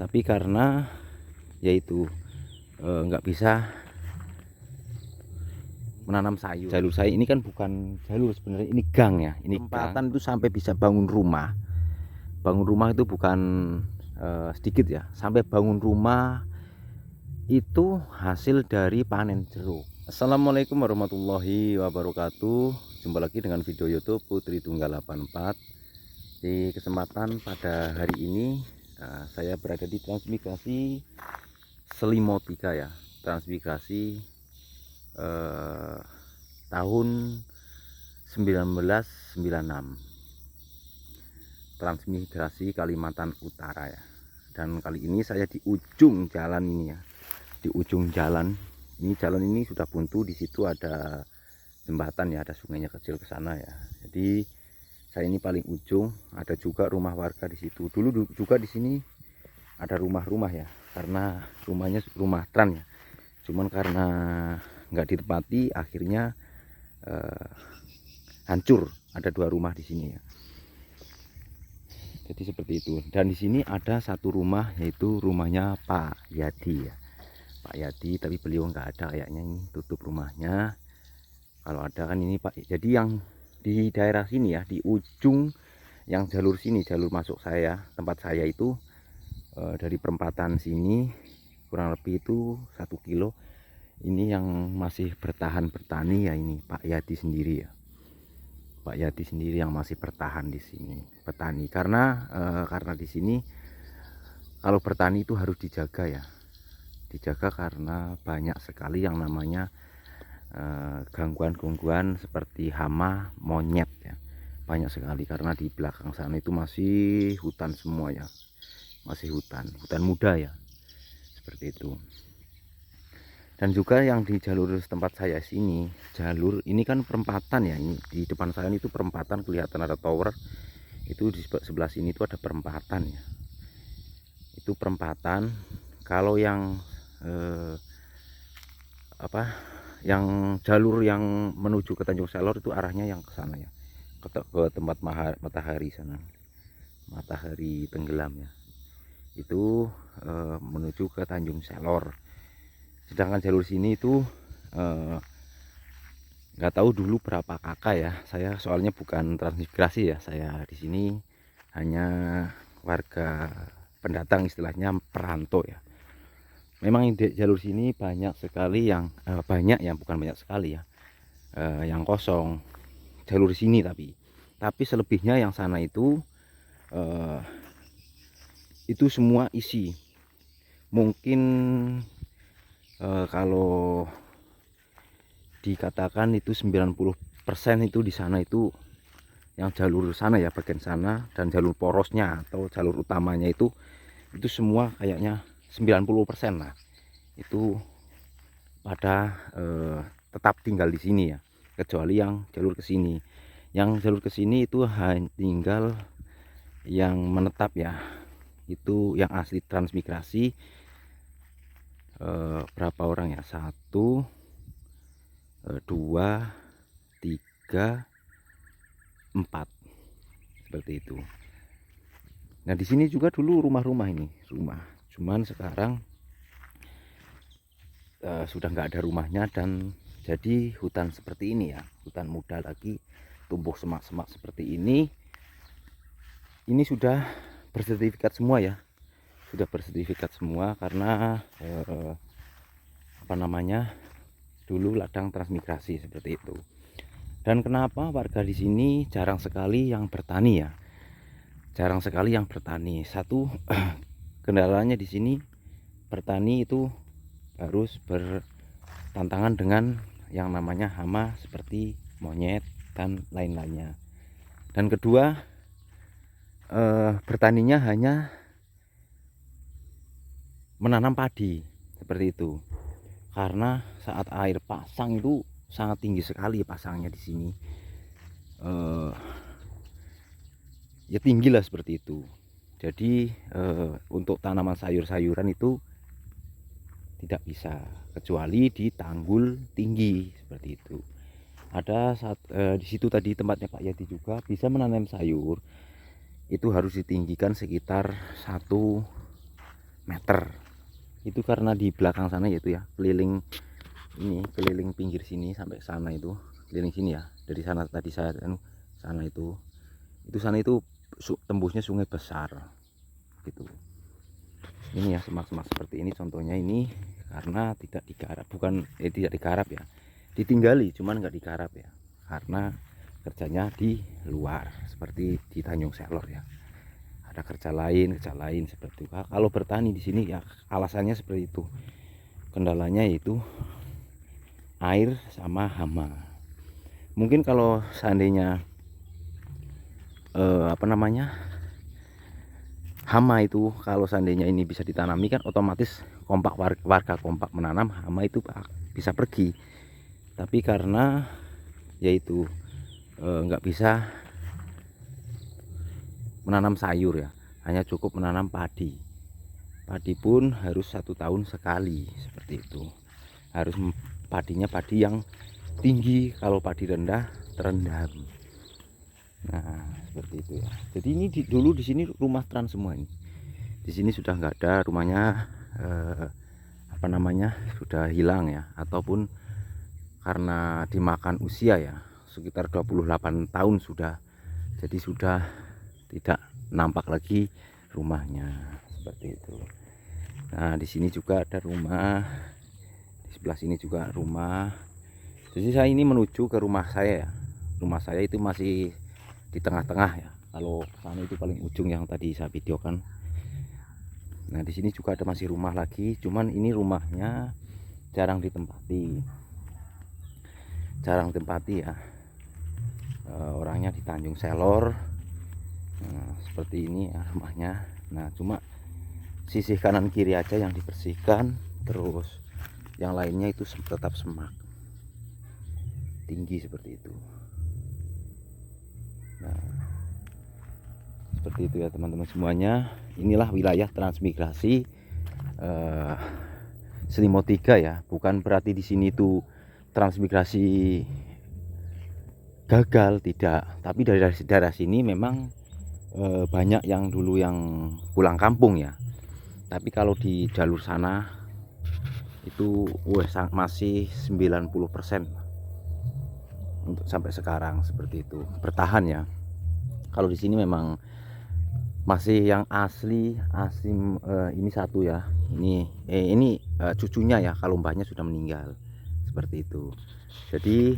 Tapi karena yaitu nggak bisa menanam sayur. Jalur saya ini kan bukan jalur sebenarnya, ini gang ya. Ini perempatan itu sampai bisa bangun rumah. Bangun rumah itu bukan sedikit ya. Sampai bangun rumah itu hasil dari panen jeruk. Assalamualaikum warahmatullahi wabarakatuh. Jumpa lagi dengan video YouTube Putri Tunggal 84. Di kesempatan pada hari ini saya berada di transmigrasi Selimotika ya. Transmigrasi tahun 1996, transmigrasi Kalimantan Utara ya. Dan kali ini saya di ujung jalan ini ya, di ujung jalan ini. Jalan ini sudah buntu, di situ ada jembatan ya, ada sungainya kecil ke sana ya. Jadi saya ini paling ujung, ada juga rumah warga di situ. Dulu juga di sini ada rumah-rumah ya, karena rumahnya rumah tran ya. Cuman karena nggak ditempati akhirnya hancur. Ada 2 rumah di sini ya. Jadi seperti itu. Dan di sini ada 1 rumah, yaitu rumahnya Pak Yadi ya. Pak Yadi, tapi beliau nggak ada kayaknya, ini tutup rumahnya. Kalau ada kan ini Pak. Jadi yang di daerah sini ya, di ujung yang jalur sini, jalur masuk saya, tempat saya itu dari perempatan sini kurang lebih itu 1 kilo. Ini yang masih bertahan bertani ya, ini Pak Yadi sendiri ya. Pak Yadi sendiri yang masih bertahan di sini petani, karena di sini kalau bertani itu harus dijaga ya, dijaga karena banyak sekali yang namanya gangguan-gangguan seperti hama, monyet ya, banyak sekali. Karena di belakang sana itu masih hutan semua ya, masih hutan muda ya, seperti itu. Dan juga yang di jalur tempat saya sini, jalur ini kan perempatan ya, ini di depan saya itu perempatan, kelihatan ada tower. Itu di sebelah sini itu ada perempatan ya, itu perempatan. Kalau yang yang jalur yang menuju ke Tanjung Selor itu arahnya yang ke sana ya, ke tempat matahari sana, matahari tenggelam ya, itu menuju ke Tanjung Selor. Sedangkan jalur sini itu nggak tahu dulu berapa kakak ya. Saya soalnya bukan transmigrasi ya, saya di sini hanya warga pendatang, istilahnya perantau ya. Memang di jalur sini banyak sekali yang banyak ya, bukan banyak sekali ya, yang kosong jalur sini. Tapi selebihnya yang sana itu semua isi. Mungkin kalau dikatakan itu 90% itu di sana, itu yang jalur sana ya, bagian sana, dan jalur porosnya atau jalur utamanya itu semua kayaknya 90% lah itu pada tetap tinggal di sini ya, kecuali yang jalur ke sini. Yang jalur ke sini itu hanya tinggal yang menetap ya, itu yang asli transmigrasi. Berapa orang ya, 1 2 3 4, seperti itu. Nah di sini juga dulu rumah-rumah, ini rumah, cuman sekarang sudah nggak ada rumahnya, dan jadi hutan seperti ini ya, hutan muda lagi, tumbuh semak-semak seperti ini. Ini sudah bersertifikat semua ya, sudah bersertifikat semua, karena dulu ladang transmigrasi seperti itu. Dan kenapa warga di sini jarang sekali yang bertani ya, jarang sekali yang bertani. Satu, kendalanya di sini bertani itu harus bertantangan dengan yang namanya hama seperti monyet dan lain-lainnya. Dan kedua, bertaninya hanya menanam padi seperti itu, karena saat air pasang itu sangat tinggi sekali pasangnya di sini, ya tinggi lah seperti itu. Jadi untuk tanaman sayur-sayuran itu tidak bisa, kecuali di tanggul tinggi seperti itu. Ada di situ tadi tempatnya Pak Yadi juga bisa menanam sayur, itu harus ditinggikan sekitar 1 meter. Itu karena di belakang sana yaitu ya, keliling ini, keliling pinggir sini sampai sana itu, keliling sini ya. Dari sana tadi saya sana itu sana itu tembusnya sungai besar gitu. Ini ya semak-semak seperti ini contohnya ini karena tidak digarap, bukan tidak digarap ya, ditinggali cuman nggak digarap ya, karena kerjanya di luar seperti di Tanjung Selor ya. Ada kerja lain seperti itu. Kalau bertani di sini ya alasannya seperti itu. Kendalanya itu air sama hama. Mungkin kalau seandainya hama itu, kalau seandainya ini bisa ditanami kan otomatis kompak, warga kompak menanam, hama itu bisa pergi. Tapi karena yaitu nggak bisa menanam sayur ya, hanya cukup menanam padi. Padi pun harus 1 tahun sekali seperti itu. Harus padinya padi yang tinggi, kalau padi rendah terendam. Nah seperti itu ya. Jadi ini dulu di sini rumah trans semua ini. Di sini sudah nggak ada rumahnya, sudah hilang ya, ataupun karena dimakan usia ya, sekitar 28 tahun sudah. Jadi sudah tidak nampak lagi rumahnya seperti itu. Nah di sini juga ada rumah, di sebelah sini juga rumah. Jadi saya ini menuju ke rumah saya ya. Rumah saya itu masih di tengah-tengah ya. Kalau sana itu paling ujung yang tadi saya videokan. Nah di sini juga ada masih rumah lagi, cuman ini rumahnya jarang ditempati, ya. Orangnya di Tanjung Selor. Nah, seperti ini ya rumahnya. Nah cuma sisi kanan kiri aja yang dibersihkan, terus yang lainnya itu tetap semak tinggi seperti itu. Nah seperti itu ya teman-teman semuanya. Inilah wilayah transmigrasi Selimo 3 ya. Bukan berarti di sini itu transmigrasi gagal, tidak. Tapi dari daerah sini memang banyak yang dulu yang pulang kampung ya. Tapi kalau di jalur sana itu masih 90% untuk sampai sekarang seperti itu, bertahan ya. Kalau di sini memang masih yang asli ini satu ya. Ini cucunya ya, kalau mbahnya sudah meninggal seperti itu. Jadi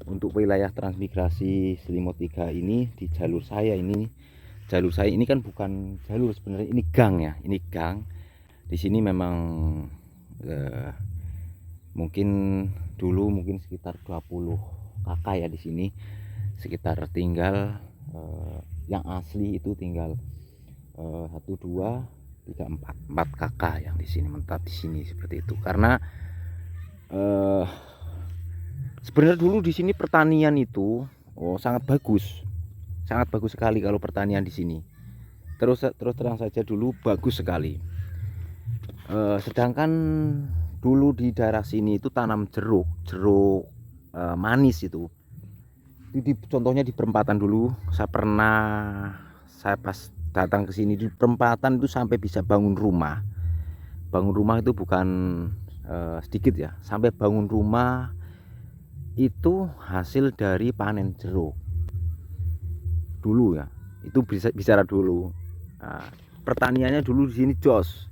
untuk wilayah transmigrasi Selimo 3 ini di jalur saya ini kan bukan jalur sebenarnya, ini gang ya, ini gang. Di sini memang mungkin dulu sekitar 20 kakak ya di sini, sekitar tinggal yang asli itu tinggal 1, 2, 3, 4 kakak yang di sini menetap di sini seperti itu. Karena sebenarnya dulu di sini pertanian itu sangat bagus sekali kalau pertanian di sini. Terus terang saja dulu bagus sekali. Sedangkan dulu di daerah sini itu tanam jeruk manis itu. Contohnya di perempatan dulu, saya pas datang ke sini di perempatan itu sampai bisa bangun rumah. Bangun rumah itu bukan sedikit ya, sampai bangun rumah itu hasil dari panen jeruk dulu ya. Itu bicara dulu. Nah, pertaniannya dulu di sini jos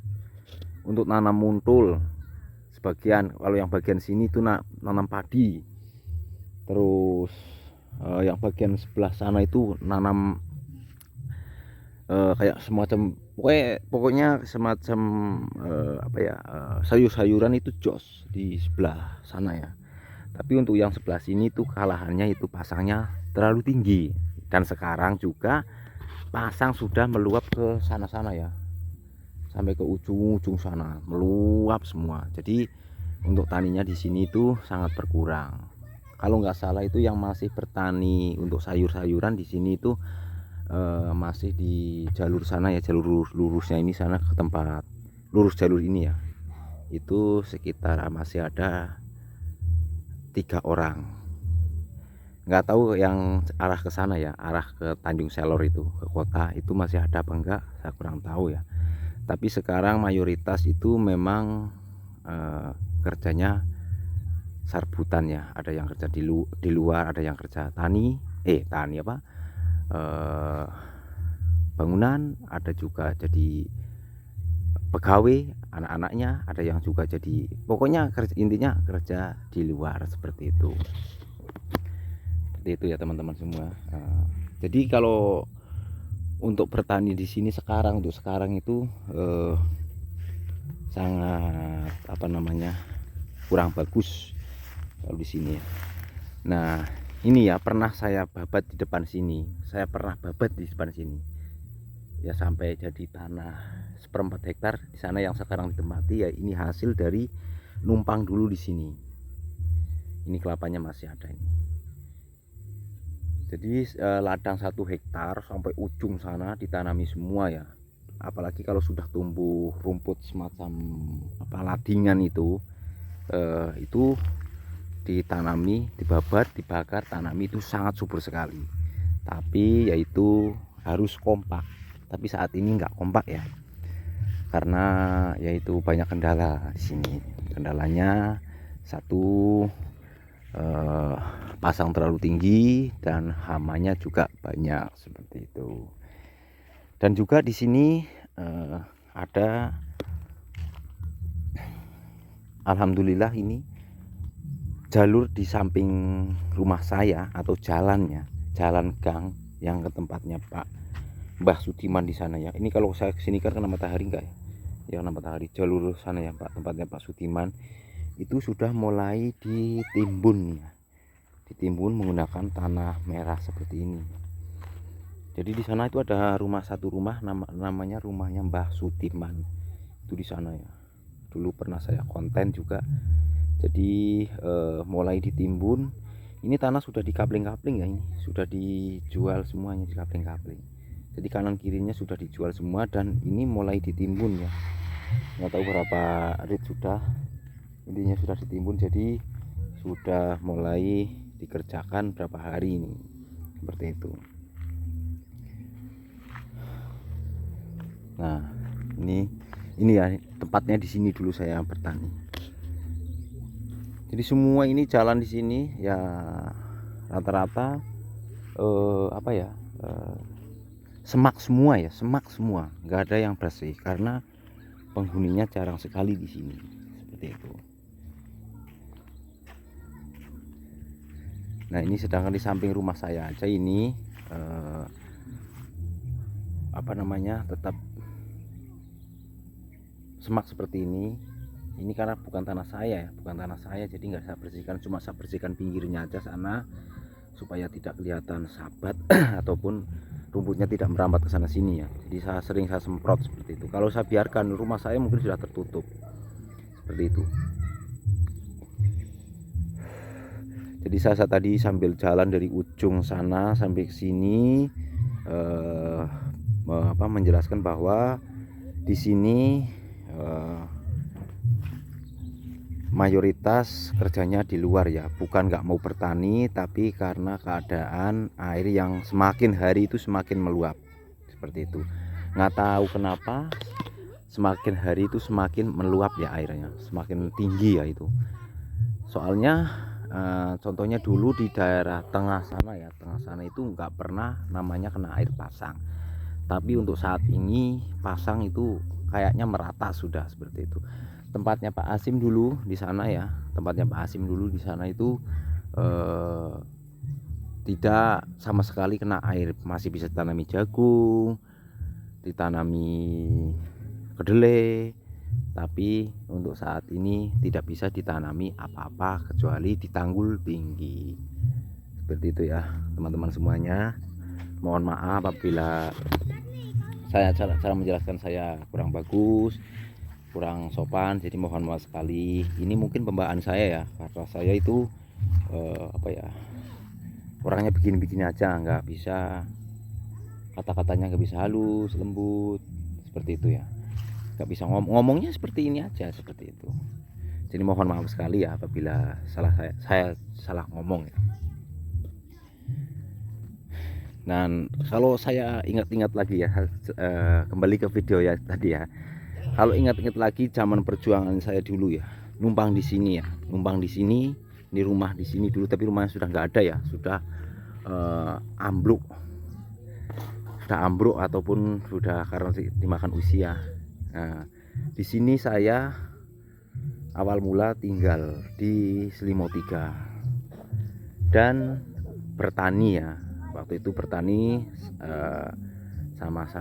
untuk nanam muntul. Sebagian, kalau yang bagian sini itu nanam padi. Terus yang bagian sebelah sana itu nanam kayak semacam pokoknya semacam sayur-sayuran itu jos di sebelah sana ya. Tapi untuk yang sebelah sini itu kalahannya itu pasangnya terlalu tinggi, dan sekarang juga pasang sudah meluap ke sana-sana ya, sampai ke ujung-ujung sana meluap semua. Jadi untuk taninya di sini itu sangat berkurang. Kalau nggak salah itu yang masih bertani untuk sayur-sayuran di sini itu masih di jalur sana ya, jalur lurusnya ini sana ke tempat lurus jalur ini ya, itu sekitar masih ada 3 orang. Nggak tahu yang arah ke sana ya, arah ke Tanjung Selor itu, ke kota itu masih ada apa enggak, saya kurang tahu ya. Tapi sekarang mayoritas itu memang kerjanya sarbutan ya. Ada yang kerja di luar, ada yang kerja tani apa bangunan, ada juga jadi pegawai anak-anaknya, ada yang juga jadi, pokoknya intinya kerja di luar seperti itu ya teman-teman semua. Jadi kalau untuk bertani di sini sekarang, untuk sekarang itu sangat kurang bagus kalau di sini ya. Nah ini ya, pernah saya babat di depan sini, ya, sampai jadi tanah 1/4 hektar di sana yang sekarang ditempati ya. Ini hasil dari numpang dulu di sini. Ini kelapanya masih ada ini. Jadi ladang 1 hektar sampai ujung sana ditanami semua ya. Apalagi kalau sudah tumbuh rumput semacam ladingan itu ditanami, dibabat, dibakar, tanami, itu sangat subur sekali. Tapi yaitu harus kompak. Tapi saat ini nggak kompak ya, karena yaitu banyak kendala di sini. Kendalanya satu, pasang terlalu tinggi dan hamanya juga banyak seperti itu. Dan juga di sini ada, alhamdulillah, ini jalur di samping rumah saya atau jalan gang yang ke tempatnya Pak Mbah Sudiman di sana ya. Ini kalau saya kesini kan kena matahari enggak ya? Ya kena matahari. Jalur sana ya Pak, tempatnya Pak Sudiman itu sudah mulai ditimbun ya. Ditimbun menggunakan tanah merah seperti ini. Jadi di sana itu ada satu rumah namanya rumahnya Mbah Sudiman. Itu di sana ya. Dulu pernah saya konten juga. Jadi mulai ditimbun. Ini tanah sudah dikapling-kapling ya, ini sudah dijual semuanya, dikapling-kapling. Jadi kanan kirinya sudah dijual semua dan ini mulai ditimbun ya. Nggak tahu berapa rit sudah, intinya sudah ditimbun. Jadi sudah mulai dikerjakan berapa hari ini, seperti itu. Nah ini ya tempatnya, di sini dulu saya bertani. Jadi semua ini jalan di sini ya rata-rata semak semua ya, nggak ada yang bersih karena penghuninya jarang sekali di sini, seperti itu. Nah ini sedangkan di samping rumah saya aja ini tetap semak seperti ini. Ini karena bukan tanah saya ya, jadi nggak saya bersihkan, cuma saya bersihkan pinggirnya aja sana supaya tidak kelihatan sabat ataupun rumputnya tidak merambat ke sana sini ya. Jadi saya semprot seperti itu. Kalau saya biarkan, rumah saya mungkin sudah tertutup seperti itu. Jadi saya tadi sambil jalan dari ujung sana sampai ke sini menjelaskan bahwa di sini mayoritas kerjanya di luar ya, bukan nggak mau bertani, tapi karena keadaan air yang semakin hari itu semakin meluap seperti itu. Nggak tahu kenapa semakin hari itu semakin meluap ya airnya, semakin tinggi ya itu. Soalnya contohnya dulu di daerah tengah sana itu nggak pernah namanya kena air pasang, tapi untuk saat ini pasang itu kayaknya merata sudah seperti itu. Tempatnya Pak Asim dulu di sana ya, itu tidak sama sekali kena air, masih bisa ditanami jagung, ditanami kedelai, tapi untuk saat ini tidak bisa ditanami apa-apa kecuali di tanggul tinggi seperti itu ya teman-teman semuanya. Mohon maaf apabila cara menjelaskan saya kurang bagus, kurang sopan, jadi mohon maaf sekali. Ini mungkin pembawaan saya ya, karena saya itu orangnya begini-begini aja, nggak bisa, kata-katanya nggak bisa halus lembut seperti itu ya, nggak bisa ngomongnya seperti ini aja, seperti itu. Jadi mohon maaf sekali ya apabila saya salah ngomong ya. Dan kalau saya ingat-ingat lagi ya, kembali ke video ya tadi ya, Kalau ingat-ingat lagi zaman perjuangan saya dulu ya, numpang di sini ya, numpang di sini. Ini rumah di sini dulu, tapi rumahnya sudah nggak ada ya, sudah ambruk, ataupun sudah karena dimakan usia. Nah, di sini saya awal mula tinggal di Selimo 3 dan bertani ya. Waktu itu bertani sama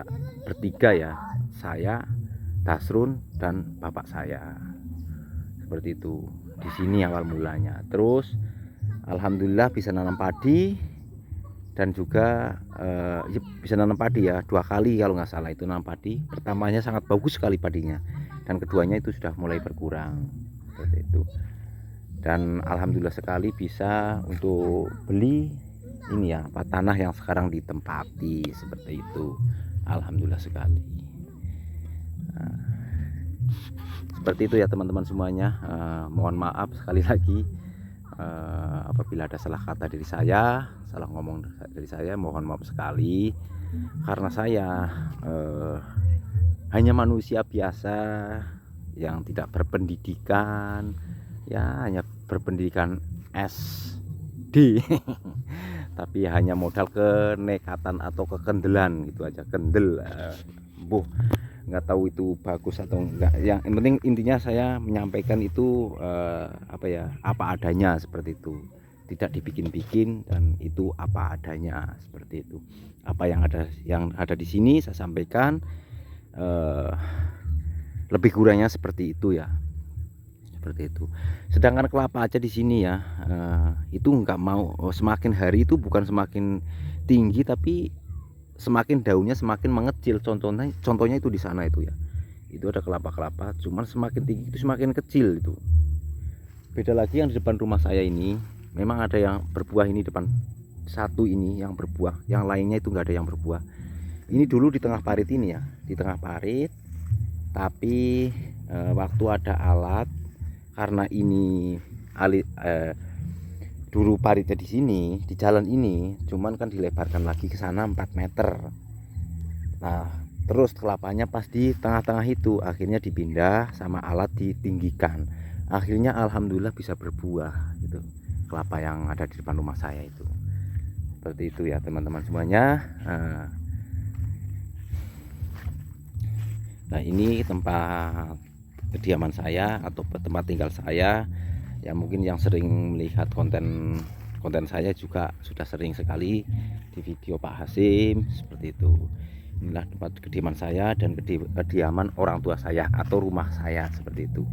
bertiga ya, saya, Tasrun, dan bapak saya. Seperti itu. Di sini awal mulanya. Terus alhamdulillah bisa nanam padi, dan juga ya, bisa nanam padi ya 2 kali kalau nggak salah itu nanam padi. Pertamanya sangat bagus sekali padinya, dan keduanya itu sudah mulai berkurang seperti itu. Dan alhamdulillah sekali bisa untuk beli ini ya, tanah yang sekarang ditempati seperti itu. Alhamdulillah sekali. Nah, seperti itu ya teman-teman semuanya. Mohon maaf sekali lagi apabila ada salah kata dari saya, salah ngomong dari saya, mohon maaf sekali, karena saya hanya manusia biasa yang tidak berpendidikan ya, hanya berpendidikan SD tapi hanya modal kenekatan atau kekendelan gitu aja, kendel. Nggak tahu itu bagus atau enggak, yang penting intinya saya menyampaikan itu apa adanya seperti itu, tidak dibikin-bikin, dan itu apa adanya seperti itu. Apa yang ada di sini saya sampaikan, lebih kurangnya seperti itu ya, seperti itu. Sedangkan kelapa aja di sini ya, itu nggak mau semakin hari itu bukan semakin tinggi, tapi semakin daunnya semakin mengecil. Contohnya itu di sana itu ya, itu ada kelapa-kelapa, cuman semakin tinggi itu semakin kecil itu. Beda lagi yang di depan rumah saya ini, memang ada yang berbuah. Ini depan satu ini yang berbuah, yang lainnya itu nggak ada yang berbuah. Ini dulu di tengah parit ini ya, di tengah parit, tapi waktu ada alat, karena ini dulu paritnya di sini, di jalan ini, cuman kan dilebarkan lagi ke sana 4 meter. Nah, terus kelapanya pas di tengah-tengah itu, akhirnya dipindah sama alat, ditinggikan. Akhirnya alhamdulillah bisa berbuah gitu, kelapa yang ada di depan rumah saya itu. Seperti itu ya teman-teman semuanya. Nah, ini tempat kediaman saya atau tempat tinggal saya. Ya mungkin yang sering melihat konten saya juga sudah sering sekali di video Pak Hasim seperti itu. Inilah tempat kediaman saya dan kediaman orang tua saya atau rumah saya seperti itu.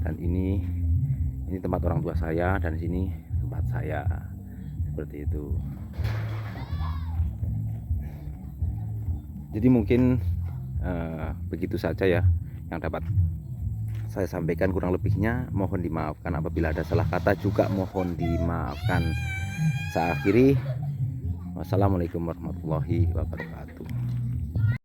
Dan ini tempat orang tua saya, dan sini tempat saya seperti itu. Jadi mungkin begitu saja ya yang dapat saya sampaikan, kurang lebihnya mohon dimaafkan. Apabila ada salah kata juga mohon dimaafkan. Saya akhiri, wassalamualaikum warahmatullahi wabarakatuh.